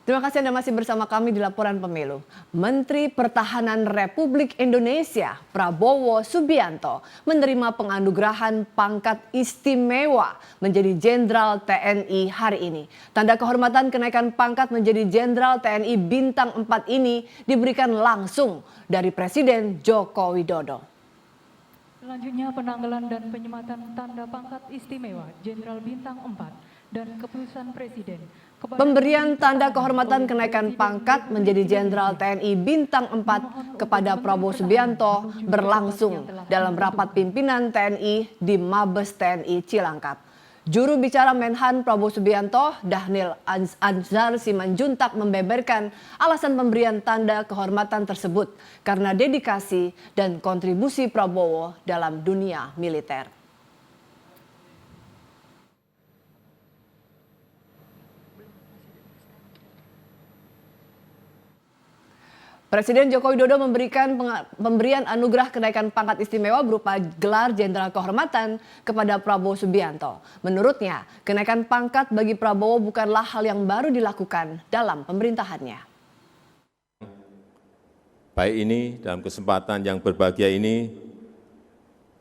Terima kasih Anda masih bersama kami di Laporan Pemilu. Menteri Pertahanan Republik Indonesia Prabowo Subianto menerima penganugerahan pangkat istimewa menjadi Jenderal TNI hari ini. Tanda kehormatan kenaikan pangkat menjadi Jenderal TNI Bintang 4 ini diberikan langsung dari Presiden Joko Widodo. Selanjutnya penanggalan dan penyematan tanda pangkat istimewa Jenderal Bintang 4 dan keputusan Presiden. Pemberian tanda kehormatan kenaikan pangkat menjadi Jenderal TNI Bintang 4 kepada Prabowo Subianto berlangsung dalam rapat pimpinan TNI di Mabes TNI Cilangkap. Juru bicara Menhan Prabowo Subianto, Dhanil Anzar Simanjuntak membeberkan alasan pemberian tanda kehormatan tersebut karena dedikasi dan kontribusi Prabowo dalam dunia militer. Presiden Joko Widodo memberikan pemberian anugerah kenaikan pangkat istimewa berupa gelar Jenderal Kehormatan kepada Prabowo Subianto. Menurutnya, kenaikan pangkat bagi Prabowo bukanlah hal yang baru dilakukan dalam pemerintahannya. Baik ini, dalam kesempatan yang berbahagia ini,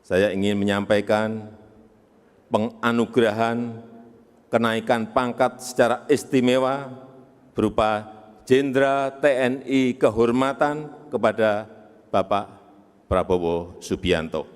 saya ingin menyampaikan penganugerahan kenaikan pangkat secara istimewa berupa Jenderal TNI Kehormatan kepada Bapak Prabowo Subianto.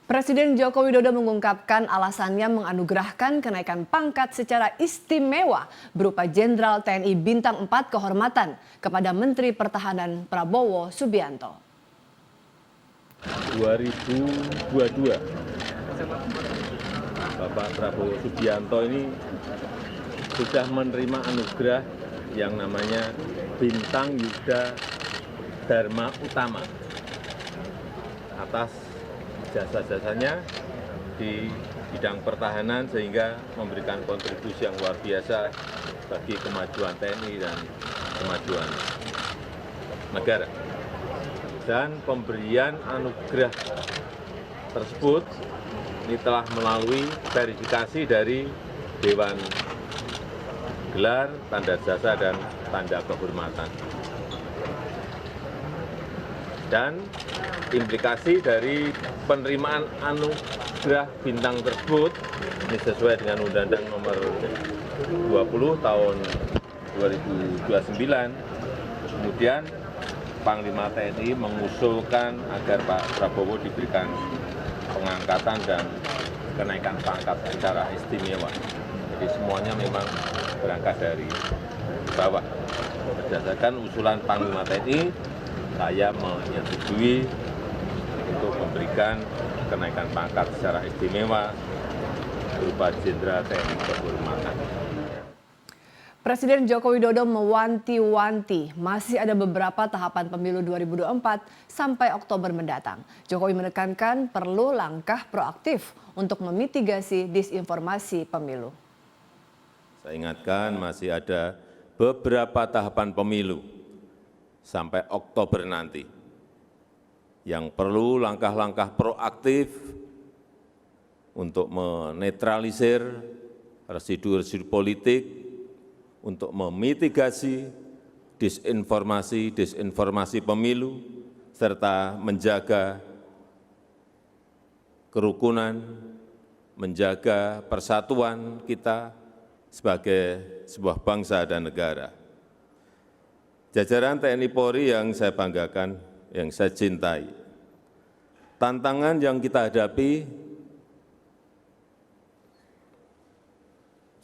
Presiden Joko Widodo mengungkapkan alasannya menganugerahkan kenaikan pangkat secara istimewa berupa Jenderal TNI Bintang 4 Kehormatan kepada Menteri Pertahanan Prabowo Subianto. 2022, Bapak Prabowo Subianto ini sudah menerima anugerah yang namanya Bintang Yuda Dharma Utama atas jasa-jasanya di bidang pertahanan sehingga memberikan kontribusi yang luar biasa bagi kemajuan TNI dan kemajuan negara. Dan pemberian anugerah tersebut ini telah melalui verifikasi dari Dewan Gelar, Tanda Jasa, dan Tanda Kehormatan. Dan implikasi dari penerimaan anugerah bintang tersebut ini sesuai dengan Undang-Undang Nomor 20 Tahun 2029. Kemudian Panglima TNI mengusulkan agar Pak Prabowo diberikan pengangkatan dan kenaikan pangkat secara istimewa. Jadi semuanya memang berangkat dari bawah. Berdasarkan usulan Panglima TNI, saya menyetujui untuk memberikan kenaikan pangkat secara istimewa berupa Jenderal TNI Kehormatan. Presiden Joko Widodo mewanti-wanti masih ada beberapa tahapan pemilu 2024 sampai Oktober mendatang. Jokowi menekankan perlu langkah proaktif untuk memitigasi disinformasi pemilu. Saya ingatkan masih ada beberapa tahapan pemilu sampai Oktober nanti yang perlu langkah-langkah proaktif untuk menetralisir residu-residu politik, untuk memitigasi disinformasi pemilu, serta menjaga kerukunan, menjaga persatuan kita sebagai sebuah bangsa dan negara. Jajaran TNI Polri yang saya banggakan, yang saya cintai, tantangan yang kita hadapi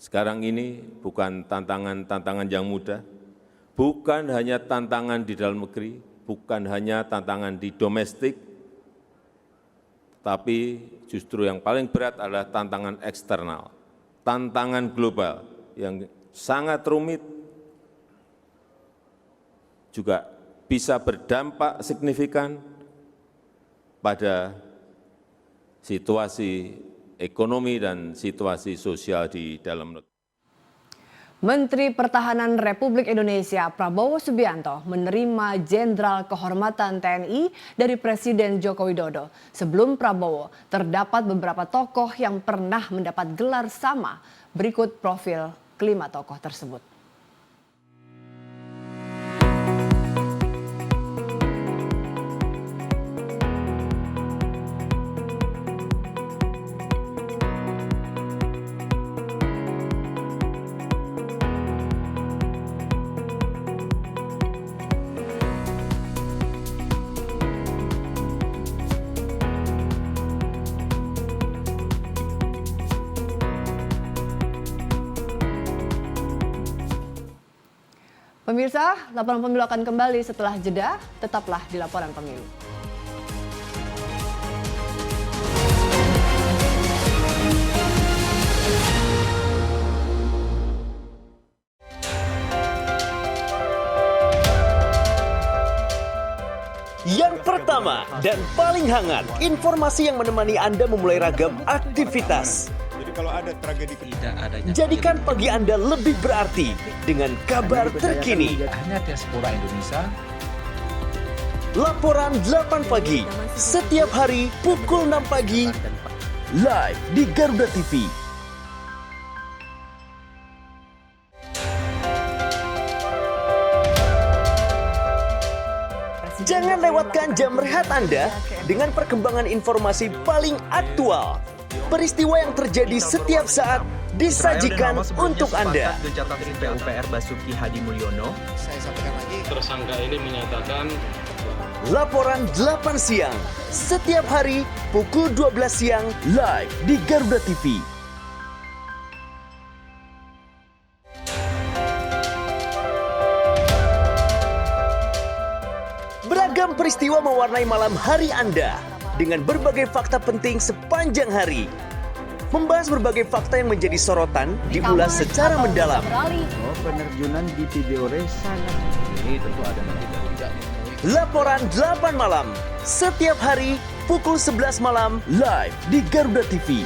sekarang ini bukan tantangan yang mudah, bukan hanya tantangan di dalam negeri, bukan hanya tantangan di domestik, tapi justru yang paling berat adalah tantangan eksternal, tantangan global yang sangat rumit, juga bisa berdampak signifikan pada situasi ekonomi dan situasi sosial di dalam negeri. Menteri Pertahanan Republik Indonesia Prabowo Subianto menerima Jenderal Kehormatan TNI dari Presiden Joko Widodo. Sebelum Prabowo, terdapat beberapa tokoh yang pernah mendapat gelar sama. Berikut profil kelima tokoh tersebut. Pemirsa, laporan pemilu akan kembali setelah jeda. Tetaplah di Laporan Pemilu. Yang pertama dan paling hangat, informasi yang menemani Anda memulai ragam aktivitas. Jadi kalau ada tragedi tidak adanya. Jadikan pagi Anda lebih berarti dengan kabar terkini. Hanya diaspora Indonesia. Laporan 8 pagi, setiap hari pukul 6 pagi, live di Garuda TV. Jangan lewatkan jam rehat Anda dengan perkembangan informasi paling aktual. Peristiwa yang terjadi setiap saat disajikan untuk Anda. PUPR Basuki Hadi Mulyono. Tersangka ini menyatakan Laporan 8 siang, setiap hari pukul 12 siang, live di Garuda TV. Beragam peristiwa mewarnai malam hari Anda dengan berbagai fakta penting sepanjang hari. Membahas berbagai fakta yang menjadi sorotan diulas secara mendalam. Penerjunan di Tidore sangat ini tentu ada nanti dan tidak. Laporan 8 malam, setiap hari pukul 11 malam, live di Garuda TV.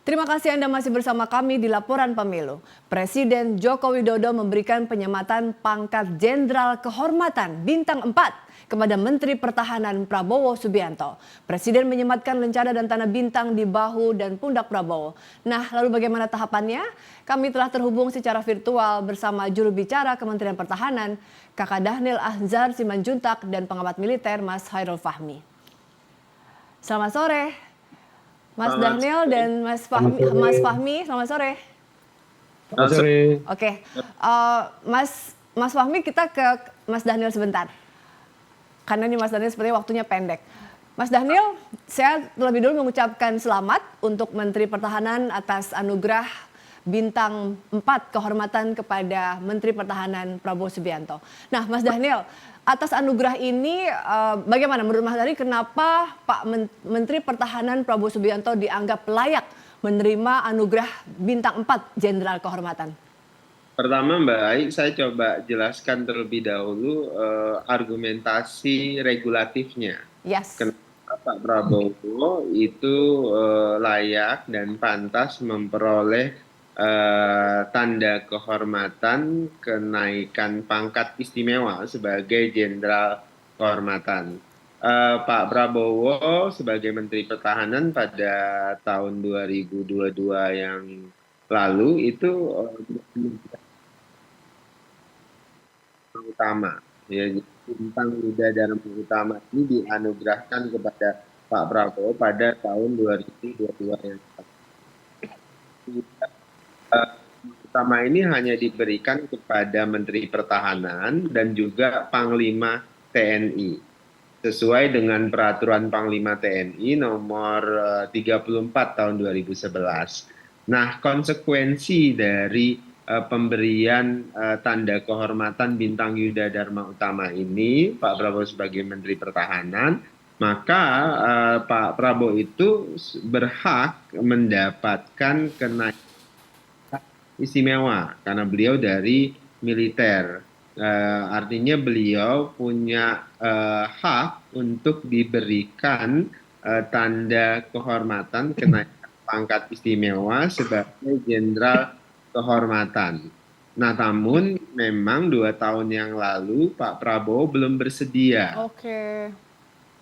Terima kasih Anda masih bersama kami di Laporan Pemilu. Presiden Joko Widodo memberikan penyematan pangkat Jenderal Kehormatan Bintang 4 kepada Menteri Pertahanan Prabowo Subianto. Presiden menyematkan lencana dan tanda bintang di bahu dan pundak Prabowo. Nah, lalu bagaimana tahapannya? Kami telah terhubung secara virtual bersama juru bicara Kementerian Pertahanan, Kakak Dhanil Ahzar Simanjuntak dan pengamat militer Mas Hairul Fahmi. Selamat sore. Mas Dhanil dan Mas Fahmi, selamat sore. Selamat sore. Oke, Mas Fahmi, kita ke Mas Dhanil sebentar. Karena ini Mas Dhanil sepertinya waktunya pendek. Mas Dhanil, saya terlebih dulu mengucapkan selamat untuk Menteri Pertahanan atas anugerah Bintang 4 kehormatan kepada Menteri Pertahanan Prabowo Subianto. Nah, Mas Dhanil, atas anugerah ini bagaimana menurut Mas Dhanil kenapa Pak Menteri Pertahanan Prabowo Subianto dianggap layak menerima anugerah Bintang 4 Jenderal Kehormatan? Pertama Mbak, saya coba jelaskan terlebih dahulu argumentasi regulatifnya. Yes. Kenapa Pak Prabowo itu layak dan pantas memperoleh tanda kehormatan kenaikan pangkat istimewa sebagai Jenderal Kehormatan. Pak Prabowo sebagai Menteri Pertahanan pada tahun 2022 yang lalu itu utama, ya, Bintang Bidadari utama ini dianugerahkan kepada Pak Prabowo pada tahun 2022 yang lalu. Utama ini hanya diberikan kepada Menteri Pertahanan dan juga Panglima TNI sesuai dengan peraturan Panglima TNI nomor 34 tahun 2011. Nah, konsekuensi dari pemberian tanda kehormatan Bintang Yuda Dharma Utama ini Pak Prabowo sebagai Menteri Pertahanan, maka Pak Prabowo itu berhak mendapatkan kenaikan istimewa karena beliau dari militer. Artinya beliau punya hak untuk diberikan tanda kehormatan kenaikan pangkat istimewa sebagai jenderal kehormatan. Nah, namun memang 2 tahun yang lalu Pak Prabowo belum bersedia Oke.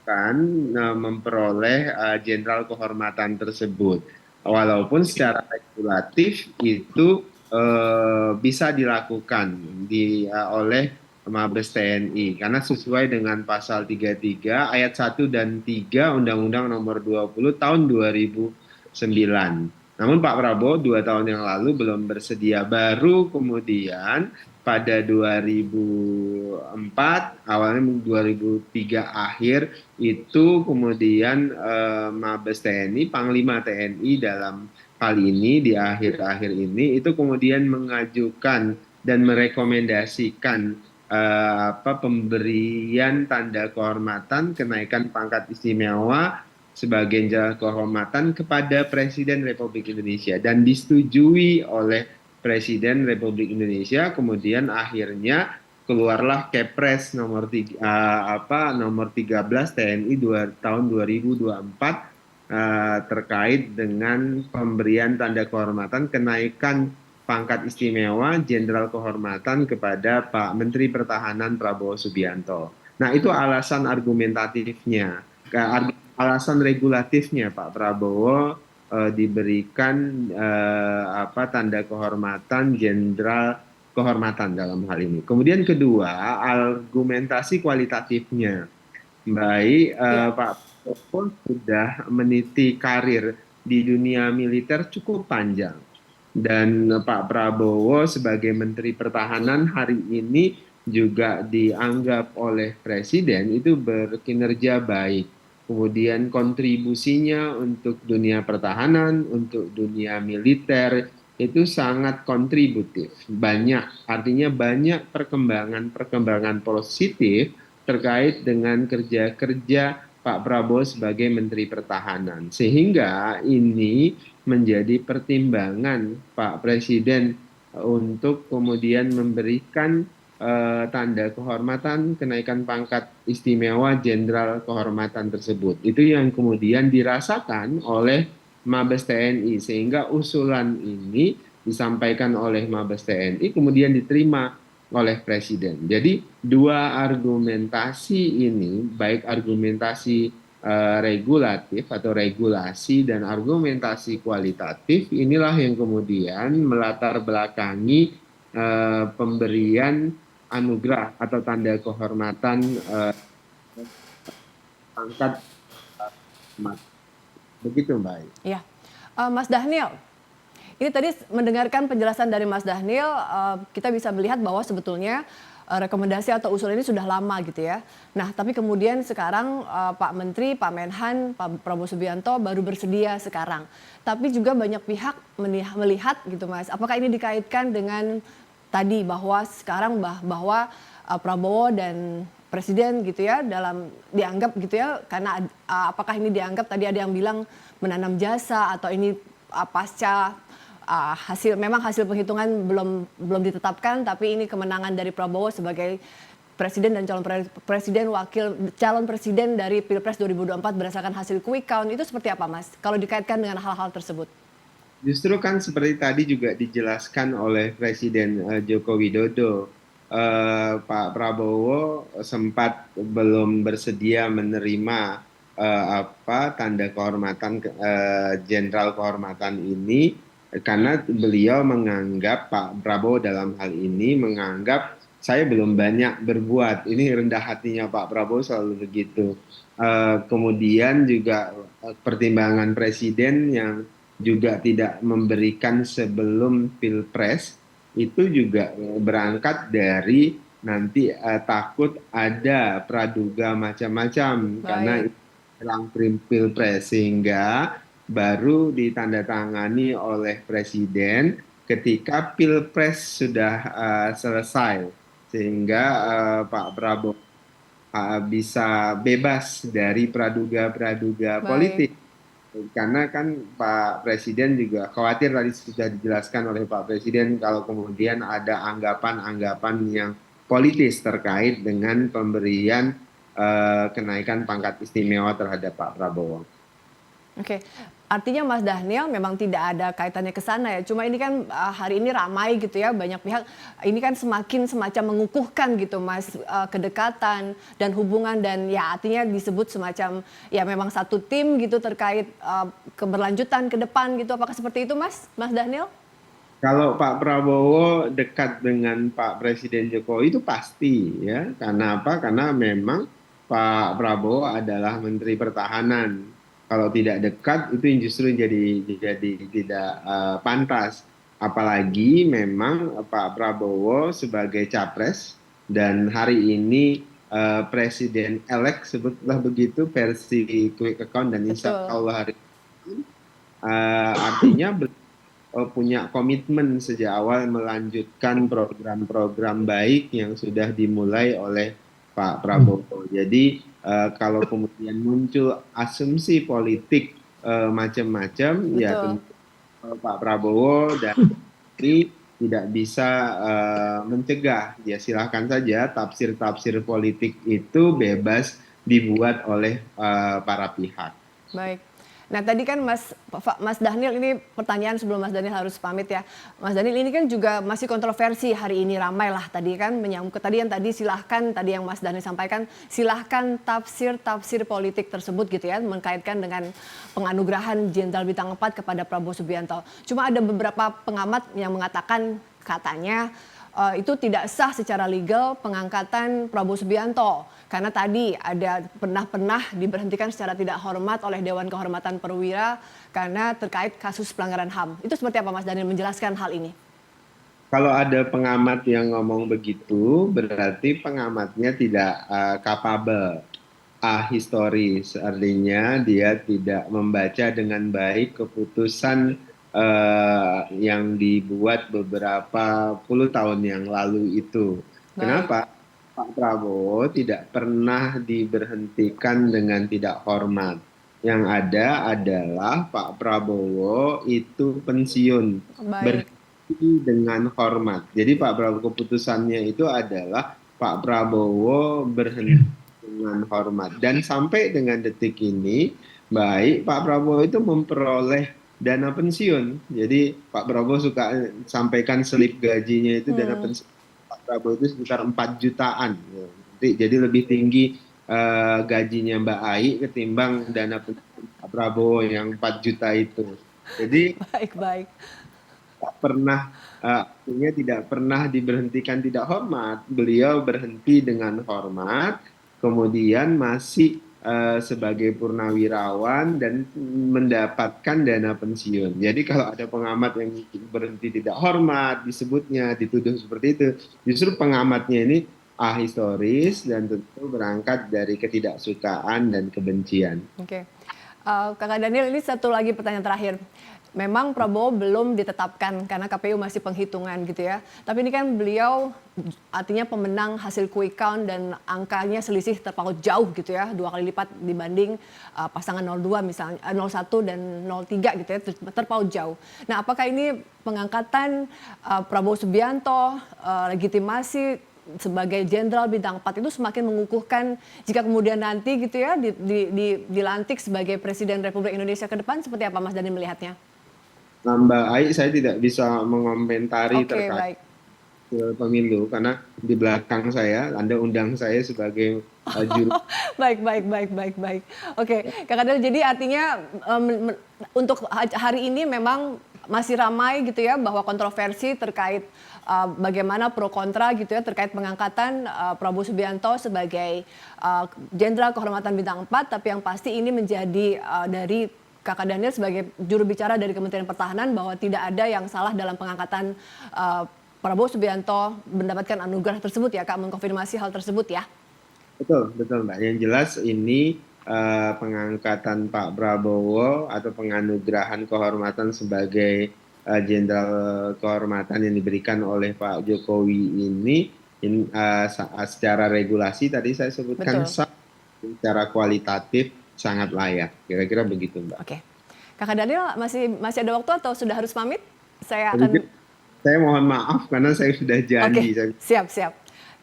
kan memperoleh jenderal kehormatan tersebut. Walaupun secara regulatif itu bisa dilakukan oleh Mabes TNI karena sesuai dengan pasal 33 ayat 1 dan 3 Undang-Undang Nomor 20 Tahun 2009. Namun Pak Prabowo 2 tahun yang lalu belum bersedia, baru kemudian pada 2004 awalnya 2003 akhir itu kemudian Mabes TNI, Panglima TNI dalam hal ini di akhir-akhir ini itu kemudian mengajukan dan merekomendasikan pemberian tanda kehormatan kenaikan pangkat istimewa sebagai jenderal kehormatan kepada Presiden Republik Indonesia dan disetujui oleh Presiden Republik Indonesia. Kemudian akhirnya keluarlah Kepres nomor 13 TNI tahun 2024 terkait dengan pemberian tanda kehormatan kenaikan pangkat istimewa jenderal kehormatan kepada Pak Menteri Pertahanan Prabowo Subianto. Nah, itu alasan argumentatifnya. Alasan regulatifnya Pak Prabowo diberikan tanda kehormatan jenderal kehormatan dalam hal ini. Kemudian kedua, argumentasi kualitatifnya. Baik, Pak Prabowo sudah meniti karir di dunia militer cukup panjang. Dan Pak Prabowo sebagai Menteri Pertahanan hari ini juga dianggap oleh Presiden itu berkinerja baik. Kemudian kontribusinya untuk dunia pertahanan, untuk dunia militer itu sangat kontributif. Artinya banyak perkembangan positif terkait dengan kerja-kerja Pak Prabowo sebagai Menteri Pertahanan. Sehingga ini menjadi pertimbangan Pak Presiden untuk kemudian memberikan tanda kehormatan kenaikan pangkat istimewa jenderal kehormatan tersebut. Itu yang kemudian dirasakan oleh Mabes TNI sehingga usulan ini disampaikan oleh Mabes TNI kemudian diterima oleh Presiden. Jadi dua argumentasi ini baik argumentasi regulatif atau regulasi dan argumentasi kualitatif inilah yang kemudian melatar belakangi pemberian anugerah atau tanda kehormatan pangkat begitu Mbak. Ya, Mas Dhanil, ini tadi mendengarkan penjelasan dari Mas Dhanil, kita bisa melihat bahwa sebetulnya rekomendasi atau usul ini sudah lama gitu ya. Nah, tapi kemudian sekarang Pak Menteri, Pak Menhan, Pak Prabowo Subianto baru bersedia sekarang. Tapi juga banyak pihak melihat gitu Mas, apakah ini dikaitkan dengan tadi bahwa sekarang bahwa Prabowo dan Presiden gitu ya dianggap gitu ya karena apakah ini dianggap tadi ada yang bilang menanam jasa atau ini pasca memang hasil penghitungan belum ditetapkan tapi ini kemenangan dari Prabowo sebagai presiden dan calon presiden dari Pilpres 2024 berdasarkan hasil quick count itu seperti apa Mas kalau dikaitkan dengan hal-hal tersebut? Justru kan seperti tadi juga dijelaskan oleh Presiden Joko Widodo, Pak Prabowo sempat belum bersedia menerima tanda kehormatan jenderal kehormatan ini karena beliau menganggap Pak Prabowo dalam hal ini menganggap saya belum banyak berbuat. Ini rendah hatinya Pak Prabowo selalu begitu. Kemudian juga pertimbangan Presiden yang juga tidak memberikan sebelum Pilpres itu juga berangkat dari nanti takut ada praduga macam-macam karena jelang Pilpres sehingga baru ditandatangani oleh Presiden ketika Pilpres sudah selesai sehingga Pak Prabowo bisa bebas dari praduga politik. Karena kan Pak Presiden juga khawatir tadi sudah dijelaskan oleh Pak Presiden kalau kemudian ada anggapan-anggapan yang politis terkait dengan pemberian kenaikan pangkat istimewa terhadap Pak Prabowo. Oke, artinya Mas Daniel memang tidak ada kaitannya ke sana ya. Cuma ini kan hari ini ramai gitu ya, banyak pihak ini kan semakin semacam mengukuhkan gitu Mas, kedekatan dan hubungan, dan ya artinya disebut semacam ya memang satu tim gitu terkait keberlanjutan ke depan gitu. Apakah seperti itu Mas Daniel? Kalau Pak Prabowo dekat dengan Pak Presiden Jokowi itu pasti ya. Karena apa? Karena memang Pak Prabowo adalah Menteri Pertahanan. Kalau tidak dekat itu justru jadi tidak pantas. Apalagi memang Pak Prabowo sebagai capres dan hari ini Presiden elect, sebutlah begitu versi quick account, dan insya Allah hari ini artinya punya komitmen sejak awal melanjutkan program-program baik yang sudah dimulai oleh Pak Prabowo. Jadi kalau kemudian muncul asumsi politik macam-macam, ya tentu Pak Prabowo dan ini tidak bisa mencegah. Ya silahkan saja tafsir-tafsir politik itu bebas dibuat oleh para pihak. Baik. Nah tadi kan Mas Daniel, ini pertanyaan sebelum Mas Daniel harus pamit ya. Mas Daniel, ini kan juga masih kontroversi hari ini, ramai lah tadi kan menyambut tadi silahkan tadi yang Mas Daniel sampaikan, silahkan tafsir politik tersebut gitu ya, mengkaitkan dengan penganugerahan Jenderal Bintang 4 kepada Prabowo Subianto. Cuma ada beberapa pengamat yang mengatakan katanya itu tidak sah secara legal pengangkatan Prabowo Subianto. Karena tadi ada pernah diberhentikan secara tidak hormat oleh Dewan Kehormatan Perwira karena terkait kasus pelanggaran HAM. Itu seperti apa Mas Daniel menjelaskan hal ini? Kalau ada pengamat yang ngomong begitu, berarti pengamatnya tidak capable, ahistoris. Artinya dia tidak membaca dengan baik keputusan yang dibuat beberapa puluh tahun yang lalu itu. Kenapa? Pak Prabowo tidak pernah diberhentikan dengan tidak hormat. Yang ada adalah Pak Prabowo itu pensiun berhenti dengan hormat. Jadi Pak Prabowo keputusannya itu adalah Pak Prabowo berhenti dengan hormat. Dan sampai dengan detik ini, baik Pak Prabowo itu memperoleh dana pensiun. Jadi Pak Prabowo suka sampaikan selip gajinya itu dana pensiun Pak Prabowo itu sekitar 4 jutaan. Jadi lebih tinggi gajinya Mbak Ai ketimbang dana pensiun Pak Prabowo yang 4 juta itu. Jadi baik. Artinya tidak pernah diberhentikan tidak hormat. Beliau berhenti dengan hormat, kemudian masih sebagai purnawirawan dan mendapatkan dana pensiun. Jadi kalau ada pengamat yang berhenti tidak hormat, disebutnya, dituduh seperti itu, justru pengamatnya ini ahistoris dan tentu berangkat dari ketidaksukaan dan kebencian. Oke. Kakak Daniel, ini satu lagi pertanyaan terakhir. Memang Prabowo belum ditetapkan karena KPU masih penghitungan gitu ya. Tapi ini kan beliau artinya pemenang hasil quick count dan angkanya selisih terpaut jauh gitu ya. 2 kali lipat dibanding pasangan 02 misalnya, 01 dan 03 gitu ya, terpaut jauh. Nah apakah ini pengangkatan Prabowo Subianto, legitimasi sebagai Jenderal Bintang 4 itu semakin mengukuhkan jika kemudian nanti gitu ya dilantik sebagai Presiden Republik Indonesia ke depan, seperti apa Mas Daniel melihatnya? Nah, Mbak Ai, saya tidak bisa mengomentari terkait pemilu karena di belakang saya Anda undang saya sebagai juru. Baik. Oke, Kak Daniel, jadi artinya untuk hari ini memang masih ramai gitu ya bahwa kontroversi terkait bagaimana pro kontra gitu ya terkait pengangkatan Prabowo Subianto sebagai Jenderal Kehormatan Bintang 4, tapi yang pasti ini menjadi dari Kakak Daniel sebagai juru bicara dari Kementerian Pertahanan bahwa tidak ada yang salah dalam pengangkatan Prabowo Subianto mendapatkan anugerah tersebut ya Kak, mengkonfirmasi hal tersebut ya. Betul Mbak. Yang jelas ini pengangkatan Pak Prabowo atau penganugerahan kehormatan sebagai Jenderal Kehormatan yang diberikan oleh Pak Jokowi ini secara regulasi tadi saya sebutkan secara kualitatif sangat layak. Kira-kira begitu Mbak. Oke. Kakak Daniel masih ada waktu atau sudah harus pamit? Saya mohon maaf karena saya sudah janji. Oke, siap.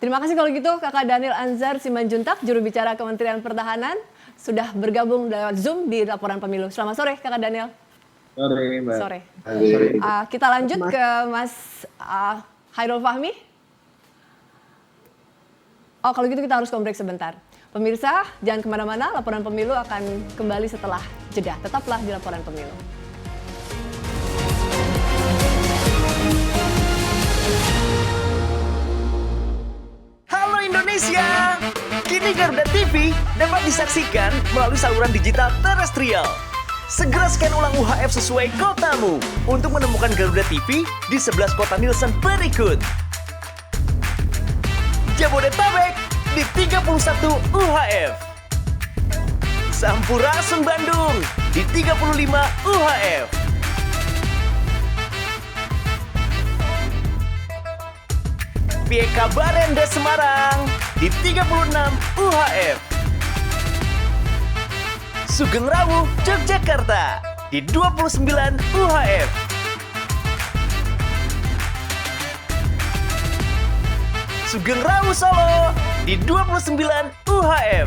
Terima kasih kalau gitu Kakak Daniel Anzar Simanjuntak, juru bicara Kementerian Pertahanan, sudah bergabung lewat Zoom di laporan pemilu. Selamat sore Kakak Daniel. Sore, Mbak. Sore. Sore. Kita lanjut ke Mas Hairul Fahmi. Oh, kalau gitu kita harus break sebentar. Pemirsa, jangan kemana-mana, laporan pemilu akan kembali setelah jeda. Tetaplah di laporan pemilu. Halo Indonesia! Kini Garuda TV dapat disaksikan melalui saluran digital terestrial. Segera scan ulang UHF sesuai kotamu untuk menemukan Garuda TV di 11 kota Nielsen berikut. Jabodetabek di 31 UHF. Sampurasung Bandung di 35 UHF. Pieka Barenda Semarang di 36 UHF. Sugeng Rawu Yogyakarta di 29 UHF. Sugeng Rawu Solo di 29 UHF.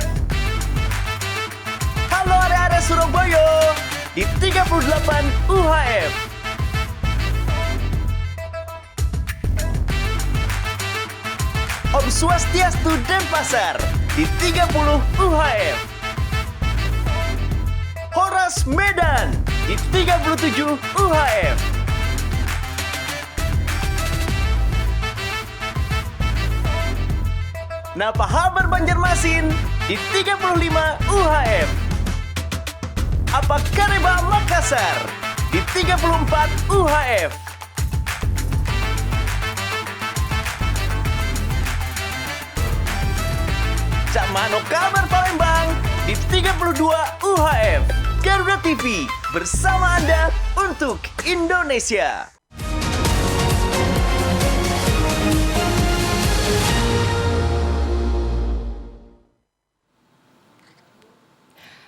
Halo area-area Surabaya di 38 UHF. Om Swastiastu Denpasar di 30 UHF. Horas Medan di 37 UHF. Napa Habar Banjarmasin di 35 UHF. Apa Kareba Makassar di 34 UHF. Cak Mano Kabar Palembang di 32 UHF. Garuda TV bersama Anda untuk Indonesia.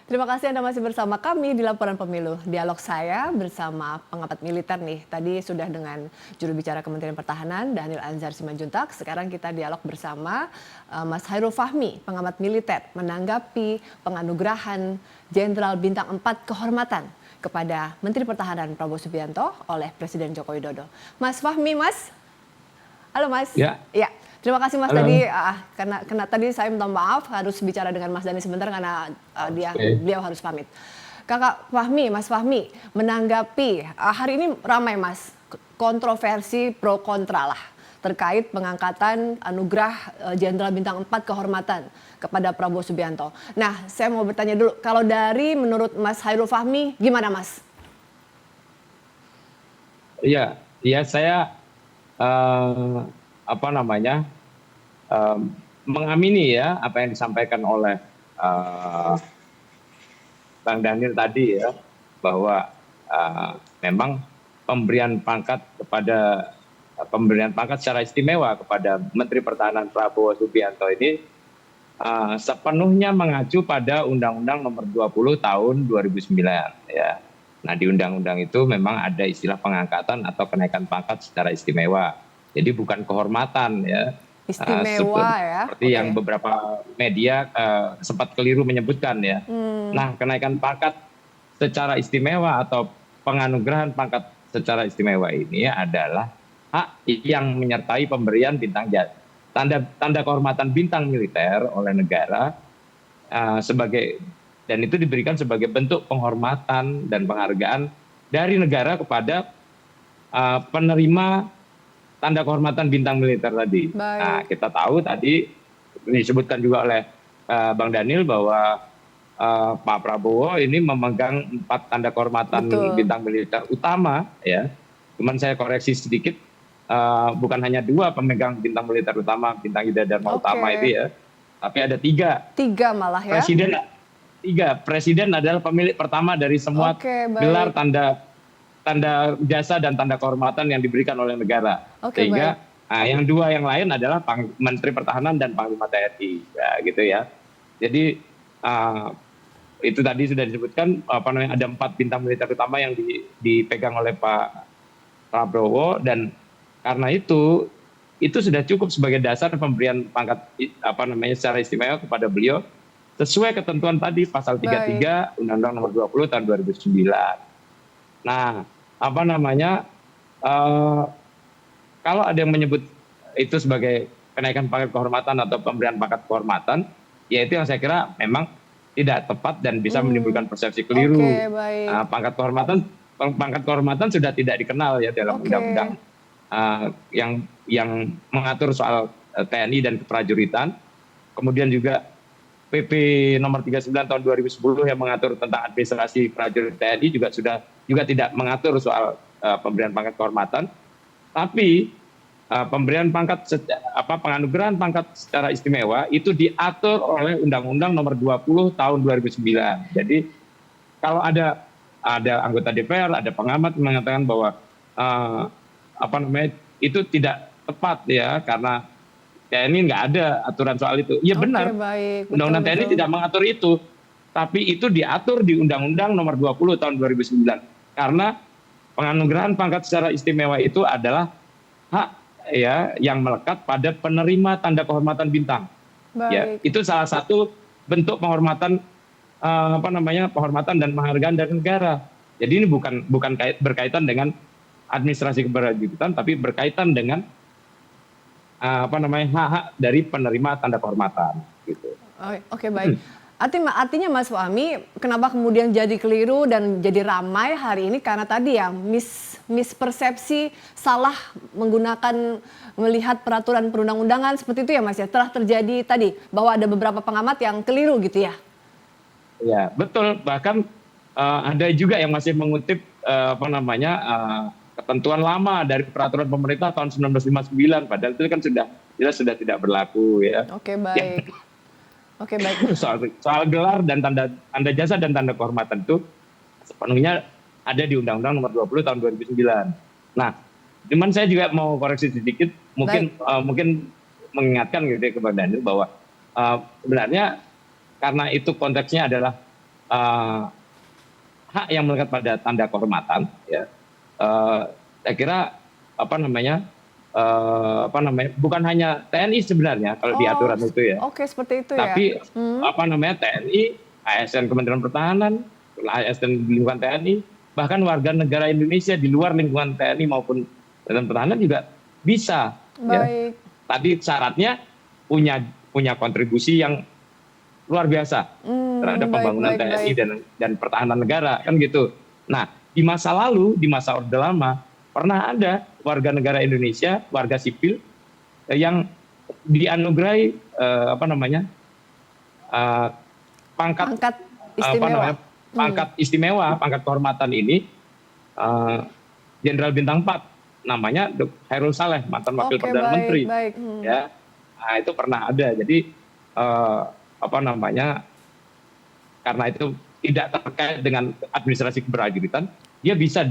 Terima kasih Anda masih bersama kami di Laporan Pemilu. Dialog saya bersama pengamat militer nih. Tadi sudah dengan juru bicara Kementerian Pertahanan, Daniel Anzar Simanjuntak. Sekarang kita dialog bersama Mas Hairul Fahmi, pengamat militer, menanggapi penganugerahan Jenderal Bintang 4 kehormatan kepada Menteri Pertahanan Prabowo Subianto oleh Presiden Joko Widodo. Mas Fahmi, Mas. Halo Mas. Ya. Ya. Terima kasih Mas. Halo. Tadi karena tadi saya minta maaf harus bicara dengan Mas Dani sebentar karena beliau harus pamit. Kakak Fahmi, Mas Fahmi, menanggapi hari ini ramai Mas kontroversi pro kontra lah terkait pengangkatan anugerah Jenderal Bintang 4 kehormatan kepada Prabowo Subianto. Nah, saya mau bertanya dulu, kalau dari menurut Mas Hairul Fahmi gimana Mas? Iya, saya mengamini ya apa yang disampaikan oleh Bang Daniel tadi ya, bahwa memang pemberian pangkat secara istimewa kepada Menteri Pertahanan Prabowo Subianto ini sepenuhnya mengacu pada Undang-Undang Nomor 20 Tahun 2009 ya. Nah, di undang-undang itu memang ada istilah pengangkatan atau kenaikan pangkat secara istimewa. Jadi bukan kehormatan ya. Istimewa ya. Seperti yang beberapa media sempat keliru menyebutkan ya. Nah, kenaikan pangkat secara istimewa atau penganugerahan pangkat secara istimewa ini adalah hak yang menyertai pemberian bintang jasa. Tanda kehormatan bintang militer oleh negara dan itu diberikan sebagai bentuk penghormatan dan penghargaan dari negara kepada penerima tanda kehormatan bintang militer tadi. Baik. Nah, kita tahu tadi disebutkan juga oleh Bang Daniel bahwa Pak Prabowo ini memegang 4 tanda kehormatan bintang militer utama ya. Cuman saya koreksi sedikit, bukan hanya 2 pemegang bintang militer utama, bintang Ida Dharma utama itu ya, tapi ada 3. 3 malah ya. Presiden adalah pemilik pertama dari semua gelar tanda jasa dan tanda kehormatan yang diberikan oleh negara. Sehingga yang 2 yang lain adalah Menteri Pertahanan dan Panglima TNI, ya, gitu ya. Jadi itu tadi sudah disebutkan ada 4 bintang militer utama yang dipegang oleh Pak Prabowo, dan karena itu itu sudah cukup sebagai dasar pemberian pangkat secara istimewa kepada beliau sesuai ketentuan tadi pasal 33 Undang-Undang Nomor 20 tahun 2009. Nah, kalau ada yang menyebut itu sebagai kenaikan pangkat kehormatan atau pemberian pangkat kehormatan, ya itu yang saya kira memang tidak tepat dan bisa menimbulkan persepsi keliru. Nah, pangkat kehormatan sudah tidak dikenal ya dalam undang-undang yang mengatur soal TNI dan keprajuritan. Kemudian juga PP nomor 39 tahun 2010 yang mengatur tentang administrasi prajurit TNI juga tidak mengatur soal pemberian pangkat kehormatan. Tapi pemberian penganugerahan pangkat secara istimewa itu diatur oleh Undang-Undang Nomor 20 tahun 2009. Jadi kalau ada anggota DPR, ada pengamat mengatakan bahwa itu tidak tepat ya karena TNI nggak ada aturan soal itu. Iya benar. Undang-Undang TNI tidak mengatur itu. Tapi itu diatur di Undang-Undang Nomor 20 tahun 2009. Karena penganugerahan pangkat secara istimewa itu adalah hak ya yang melekat pada penerima tanda kehormatan bintang. Ya, itu salah satu bentuk penghormatan penghormatan dan penghargaan dari negara. Jadi ini bukan berkaitan dengan administrasi keprajuritan, tapi berkaitan dengan hak-hak dari penerima tanda kehormatan. Gitu. Oke, baik. Artinya Mas Fahmi, kenapa kemudian jadi keliru dan jadi ramai hari ini karena tadi ya mispersepsi, salah melihat peraturan perundang-undangan seperti itu ya Mas ya. Telah terjadi tadi bahwa ada beberapa pengamat yang keliru gitu ya. Ya, betul. Bahkan ada juga yang masih mengutip ketentuan lama dari peraturan pemerintah tahun 1959, padahal itu kan sudah tidak berlaku ya. Oke, baik. Oke, baik. Soal gelar dan tanda jasa dan tanda kehormatan itu sepenuhnya ada di Undang-Undang Nomor 20 tahun 2009. Nah, cuman saya juga mau koreksi sedikit, mungkin mengingatkan gitu ya kepada Daniel bahwa sebenarnya karena itu konteksnya adalah hak yang melekat pada tanda kehormatan, ya. Saya kira bukan hanya TNI sebenarnya kalau di aturan itu ya. Oke, seperti itu tapi, ya. TNI, ASN Kementerian Pertahanan, ASN di lingkungan TNI, bahkan warga negara Indonesia di luar lingkungan TNI maupun Kementerian Pertahanan juga bisa. Baik. Ya. Tapi syaratnya punya kontribusi yang luar biasa terhadap pembangunan TNI dan pertahanan negara kan gitu. Nah, di masa lalu, di masa Orde Lama, pernah ada warga negara Indonesia, warga sipil yang dianugerahi pangkat istimewa. Pangkat istimewa, pangkat kehormatan ini Jenderal Bintang 4, namanya Khairul Saleh, mantan wakil Perdana Menteri. Ya, nah, itu pernah ada. Jadi karena itu tidak terkait dengan administrasi keprajuritan, dia bisa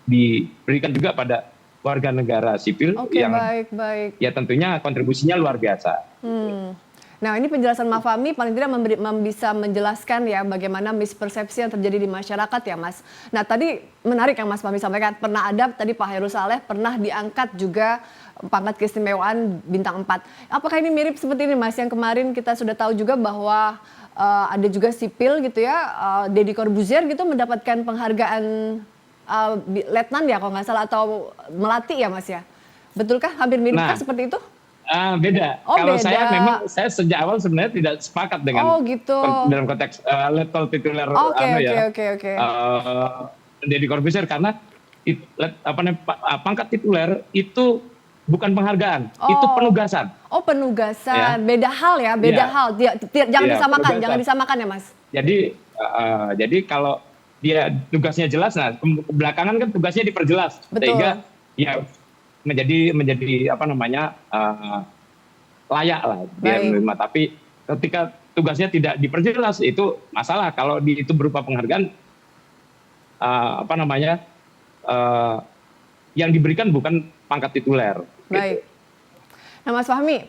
diberikan juga pada warga negara sipil yang ya tentunya kontribusinya luar biasa. Nah, ini penjelasan Mas Fahmi paling tidak bisa menjelaskan ya bagaimana mispersepsi yang terjadi di masyarakat ya Mas. Nah, tadi menarik yang Mas Fahmi sampaikan, pernah ada tadi Pak Khairul Saleh pernah diangkat juga pangkat keistimewaan bintang 4. Apakah ini mirip seperti ini Mas yang kemarin kita sudah tahu juga bahwa ada juga sipil gitu ya, Deddy Corbuzier gitu mendapatkan penghargaan letnan ya kalau nggak salah atau melati ya Mas ya. Betulkah hampir miripkah seperti itu? Beda. Kalau beda. saya sejak awal sebenarnya tidak sepakat dengan dalam konteks level tituler Deddy Corbuzier karena pangkat tituler itu bukan penghargaan, itu penugasan. Oh, penugasan. Ya. Beda hal ya, beda hal. Jangan disamakan, penugasan. Jangan disamakan ya, Mas. Jadi kalau dia tugasnya jelas, nah belakangan kan tugasnya diperjelas. Betul. Sehingga ya menjadi layak lah dia menerima. Tapi ketika tugasnya tidak diperjelas itu masalah. Kalau itu berupa penghargaan, yang diberikan bukan pangkat tituler. Baik. Gitu. Nah, Mas Fahmi,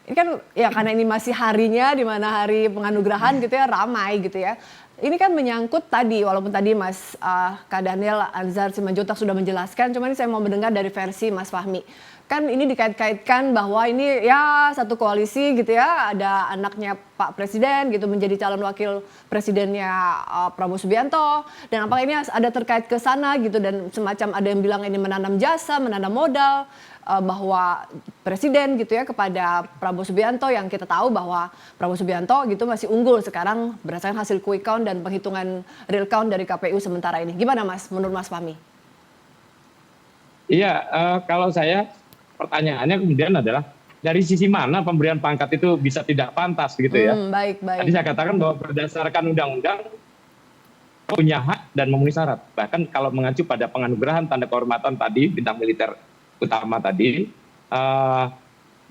ini kan ya karena ini masih harinya di mana hari penganugerahan gitu ya, ramai gitu ya. Ini kan menyangkut tadi, walaupun tadi Mas Kak Daniel Anzar Simanjuntak sudah menjelaskan, cuma ini saya mau mendengar dari versi Mas Fahmi. kan ini dikait-kaitkan bahwa ini ya satu koalisi gitu ya, ada anaknya Pak Presiden gitu menjadi calon wakil presidennya Prabowo Subianto, dan apakah ini ada terkait ke sana gitu, dan semacam ada yang bilang ini menanam jasa, menanam modal bahwa Presiden gitu ya kepada Prabowo Subianto, yang kita tahu bahwa Prabowo Subianto gitu masih unggul sekarang berdasarkan hasil quick count dan penghitungan real count dari KPU sementara ini. Gimana Mas, menurut Mas Fahmi? Iya, kalau saya pertanyaannya kemudian adalah dari sisi mana pemberian pangkat itu bisa tidak pantas gitu ya. Baik. Tadi saya katakan bahwa berdasarkan undang-undang punya hak dan memenuhi syarat. Bahkan kalau mengacu pada penganugerahan tanda kehormatan tadi, bintang militer utama tadi,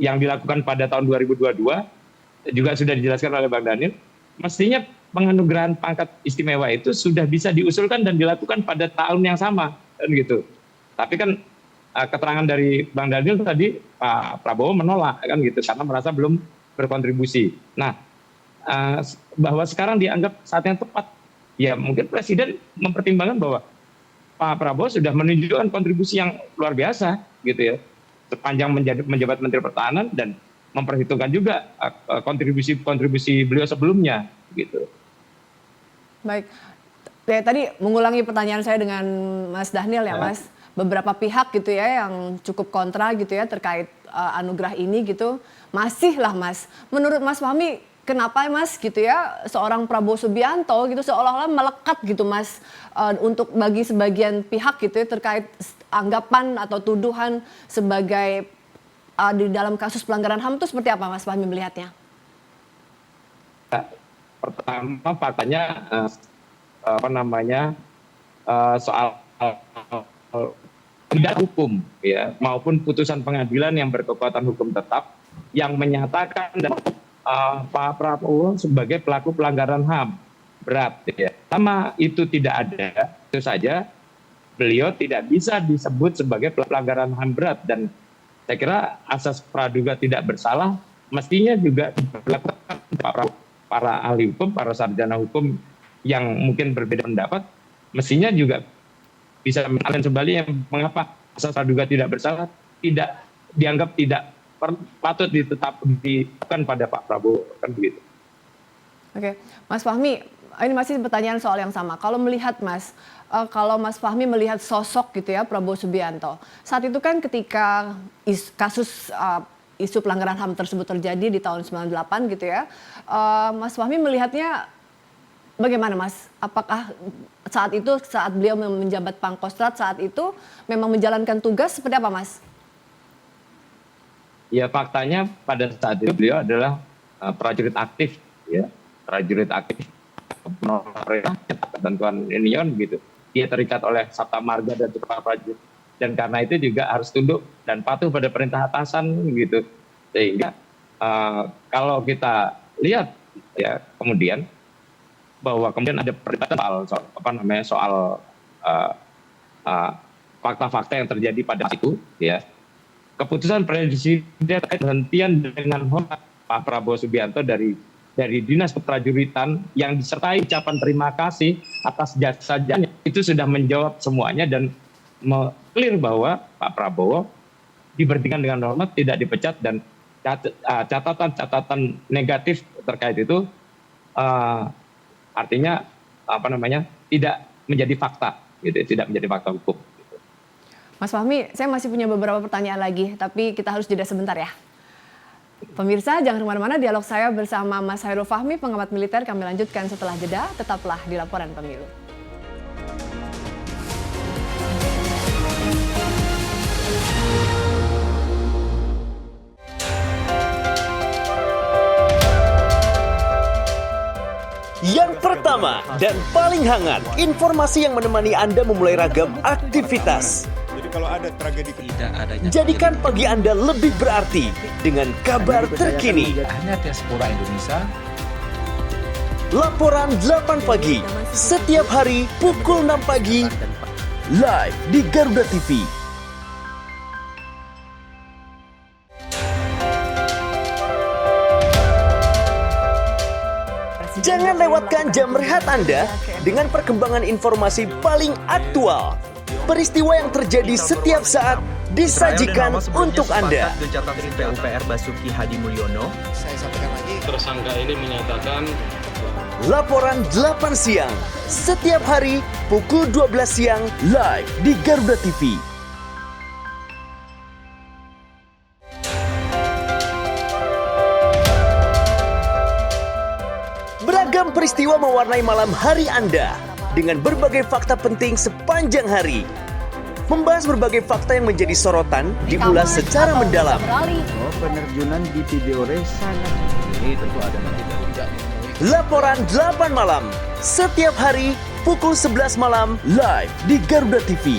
yang dilakukan pada tahun 2022, juga sudah dijelaskan oleh Bang Daniel, mestinya penganugerahan pangkat istimewa itu sudah bisa diusulkan dan dilakukan pada tahun yang sama, kan gitu. Tapi kan keterangan dari Bang Daniel tadi, Pak Prabowo menolak kan gitu karena merasa belum berkontribusi. Nah, bahwa sekarang dianggap saat yang tepat, ya mungkin Presiden mempertimbangkan bahwa Pak Prabowo sudah menunjukkan kontribusi yang luar biasa gitu ya, sepanjang menjabat Menteri Pertahanan, dan memperhitungkan juga kontribusi beliau sebelumnya gitu. Baik, ya, tadi mengulangi pertanyaan saya dengan Mas Daniel ya Mas. Beberapa pihak gitu ya yang cukup kontra gitu ya terkait anugerah ini gitu. Masih lah Mas, menurut Mas Fahmi kenapa Mas gitu ya seorang Prabowo Subianto gitu seolah-olah melekat gitu Mas untuk bagi sebagian pihak gitu ya terkait anggapan atau tuduhan sebagai di dalam kasus pelanggaran HAM itu seperti apa Mas Fahmi melihatnya? Pertama faktanya soal tidak hukum ya maupun putusan pengadilan yang berkekuatan hukum tetap yang menyatakan Pak Prabowo sebagai pelaku pelanggaran HAM berat ya. Sama itu tidak ada, itu saja beliau tidak bisa disebut sebagai pelanggaran HAM berat, dan saya kira asas praduga tidak bersalah mestinya juga dilakukan para ahli hukum, para sarjana hukum yang mungkin berbeda pendapat, mestinya juga bisa mengalami sebaliknya mengapa asas praduga tidak bersalah tidak dianggap tidak patut ditetapkan pada Pak Prabowo, kan begitu. Oke, Mas Fahmi, ini masih pertanyaan soal yang sama. Kalau melihat Mas, kalau Mas Fahmi melihat sosok gitu ya Prabowo Subianto, saat itu kan ketika kasus isu pelanggaran HAM tersebut terjadi di tahun 98 gitu ya, Mas Fahmi melihatnya bagaimana Mas? Apakah saat beliau menjabat Pangkostrat saat itu memang menjalankan tugas seperti apa Mas? Ya faktanya pada saat itu beliau adalah prajurit aktif ya, prajurit aktif ketentuan ini gitu. Dia terikat oleh Sabta Marga dan Sumpah Prajurit, dan karena itu juga harus tunduk dan patuh pada perintah atasan gitu. Sehingga kalau kita lihat ya kemudian bahwa kemudian ada perdebatan soal fakta-fakta yang terjadi pada itu ya. Keputusan Presiden terkait penghentian dengan hormat Pak Prabowo Subianto dari Dinas Keprajuritan yang disertai ucapan terima kasih atas jasa-jasanya itu sudah menjawab semuanya dan clear bahwa Pak Prabowo diberhentikan dengan hormat, tidak dipecat, dan catatan negatif terkait itu artinya tidak menjadi fakta gitu, tidak menjadi fakta hukum. Gitu. Mas Fahmi, saya masih punya beberapa pertanyaan lagi, tapi kita harus jeda sebentar ya. Pemirsa, jangan kemana-mana, dialog saya bersama Mas Hairul Fahmi, pengamat militer, kami lanjutkan setelah jeda, tetaplah di Laporan Pemilu. Yang pertama dan paling hangat, informasi yang menemani Anda memulai ragam aktivitas. Jadi kalau ada tragedi tidak adanya. Jadikan pagi Anda lebih berarti dengan kabar terkini. Hanya diaspora Indonesia. Laporan 8 pagi, setiap hari pukul 6 pagi, live di Garuda TV. Jangan lewatkan jam rehat Anda dengan perkembangan informasi paling aktual. Peristiwa yang terjadi setiap saat disajikan untuk Anda. Gencatan PUPR Basuki Hadi Mulyono. Tersangka ini menyatakan Laporan 8 siang, setiap hari pukul 12 siang live di Garuda TV. Beragam peristiwa mewarnai malam hari Anda dengan berbagai fakta penting sepanjang hari. Membahas berbagai fakta yang menjadi sorotan diulas secara mendalam. Oh, penerjunan di Tidore sangat ini tentu ada nanti tidak. Laporan 8 malam, setiap hari pukul 11 malam live di Garuda TV.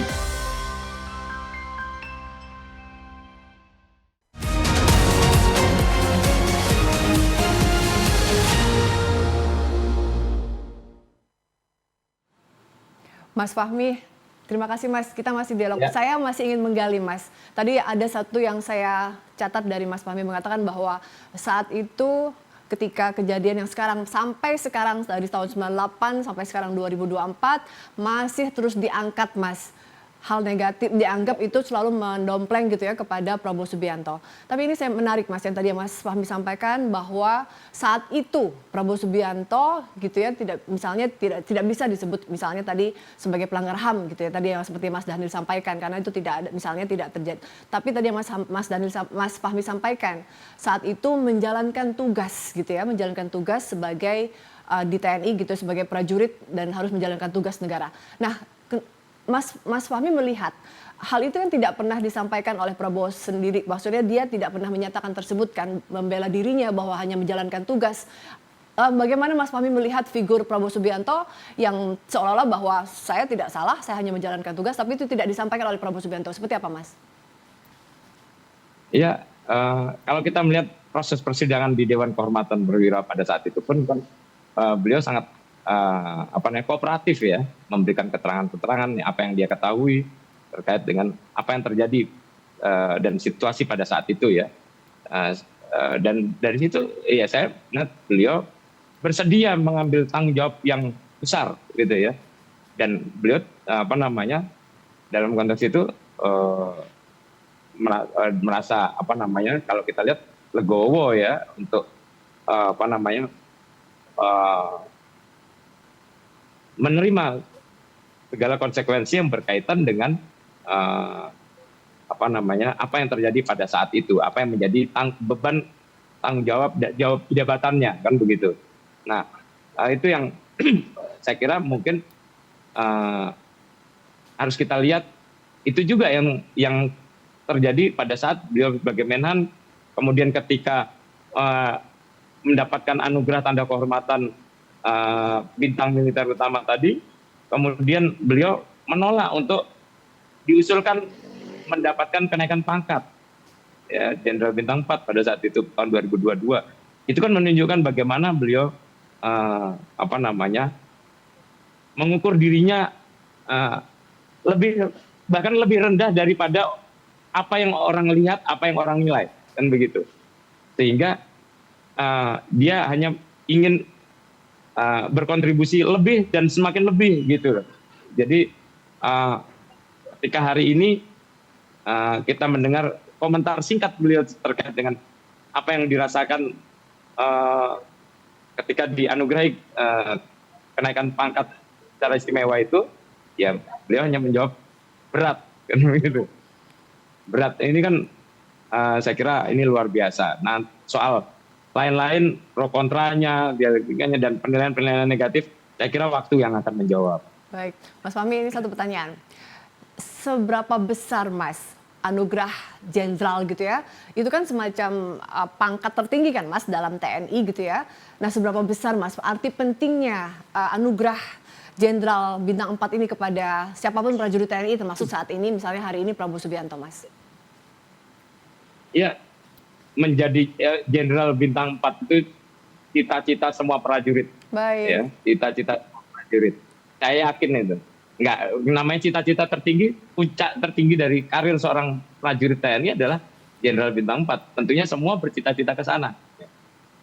Mas Fahmi, terima kasih Mas. Kita masih dialog. Ya. Saya masih ingin menggali Mas. Tadi ada satu yang saya catat dari Mas Fahmi mengatakan bahwa saat itu ketika kejadian yang sampai sekarang dari tahun 98 sampai sekarang 2024 masih terus diangkat Mas. Hal negatif dianggap itu selalu mendompleng gitu ya kepada Prabowo Subianto. Tapi ini saya menarik Mas yang tadi Mas Fahmi sampaikan bahwa saat itu Prabowo Subianto gitu ya tidak bisa disebut misalnya tadi sebagai pelanggar HAM gitu ya tadi yang seperti Mas Dhanil sampaikan karena itu tidak ada misalnya tidak terjadi. Tapi tadi yang Mas Fahmi sampaikan saat itu menjalankan tugas gitu ya menjalankan tugas sebagai di TNI gitu sebagai prajurit dan harus menjalankan tugas negara. Nah, Mas Fahmi melihat hal itu yang tidak pernah disampaikan oleh Prabowo sendiri. Maksudnya dia tidak pernah menyatakan tersebut kan membela dirinya bahwa hanya menjalankan tugas. Bagaimana Mas Fahmi melihat figur Prabowo Subianto yang seolah-olah bahwa saya tidak salah, saya hanya menjalankan tugas, tapi itu tidak disampaikan oleh Prabowo Subianto. Seperti apa Mas? Ya, kalau kita melihat proses persidangan di Dewan Kehormatan Perwira pada saat itu pun kan beliau sangat kooperatif ya, memberikan keterangan-keterangan apa yang dia ketahui terkait dengan apa yang terjadi dan situasi pada saat itu ya. Dan dari situ ya saya melihat beliau bersedia mengambil tanggung jawab yang besar gitu ya. Dan beliau dalam konteks itu merasa kalau kita lihat legowo ya untuk menerima segala konsekuensi yang berkaitan dengan apa yang terjadi pada saat itu, apa yang menjadi beban tanggung jawab jabatannya kan begitu. Nah, itu yang saya kira mungkin harus kita lihat itu juga yang terjadi pada saat beliau sebagai Menhan, kemudian ketika mendapatkan anugerah tanda kehormatan bintang militer utama tadi, kemudian beliau menolak untuk diusulkan mendapatkan kenaikan pangkat ya Jenderal Bintang 4 pada saat itu tahun 2022. Itu kan menunjukkan bagaimana beliau mengukur dirinya bahkan lebih rendah daripada apa yang orang lihat, apa yang orang nilai kan begitu. Sehingga dia hanya ingin berkontribusi lebih dan semakin lebih gitu. Jadi ketika hari ini kita mendengar komentar singkat beliau terkait dengan apa yang dirasakan ketika dianugerahi kenaikan pangkat secara istimewa itu, ya beliau hanya menjawab berat kan begitu. Berat ini kan saya kira ini luar biasa. Nah, soal lain-lain pro kontranya, dialektikanya dan penilaian-penilaian negatif, saya kira waktu yang akan menjawab. Baik, Mas Fahmi ini satu pertanyaan. Seberapa besar Mas anugerah jenderal gitu ya? Itu kan semacam pangkat tertinggi kan Mas dalam TNI gitu ya. Nah, seberapa besar Mas arti pentingnya anugerah jenderal bintang 4 ini kepada siapapun prajurit TNI termasuk saat ini misalnya hari ini Prabowo Subianto Mas? Ya, menjadi jenderal bintang 4 itu cita-cita semua prajurit. Baik. Ya, cita-cita semua prajurit. Saya yakin itu. Enggak, namanya cita-cita tertinggi, puncak tertinggi dari karir seorang prajurit TNI adalah jenderal bintang 4. Tentunya semua bercita-cita ke sana.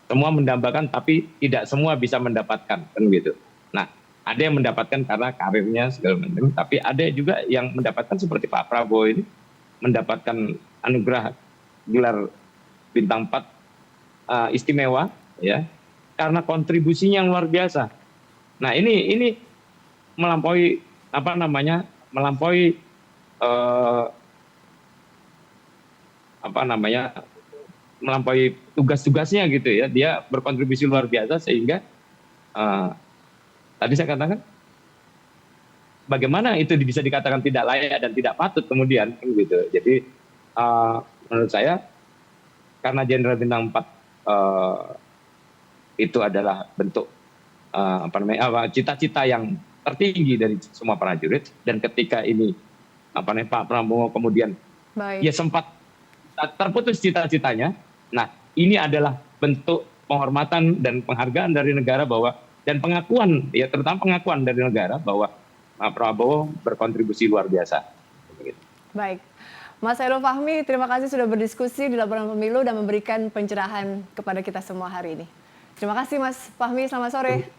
Semua mendambakan tapi tidak semua bisa mendapatkan kan gitu. Nah, ada yang mendapatkan karena karirnya segala macam, tapi ada juga yang mendapatkan seperti Pak Prabowo ini mendapatkan anugerah gelar bintang 4 istimewa ya karena kontribusinya yang luar biasa. Nah, ini melampaui melampaui tugas-tugasnya gitu ya. Dia berkontribusi luar biasa sehingga tadi saya katakan bagaimana itu bisa dikatakan tidak layak dan tidak patut kemudian gitu. Jadi menurut saya karena Jenderal Bintang 4 itu adalah bentuk cita-cita yang tertinggi dari semua prajurit, dan ketika ini Pak Prabowo kemudian dia sempat terputus cita-citanya. Nah, ini adalah bentuk penghormatan dan penghargaan dari negara dan pengakuan ya, terutama pengakuan dari negara bahwa Pak Prabowo berkontribusi luar biasa. Baik, Mas Hairul Fahmi, terima kasih sudah berdiskusi di Laporan Pemilu dan memberikan pencerahan kepada kita semua hari ini. Terima kasih Mas Fahmi, selamat sore.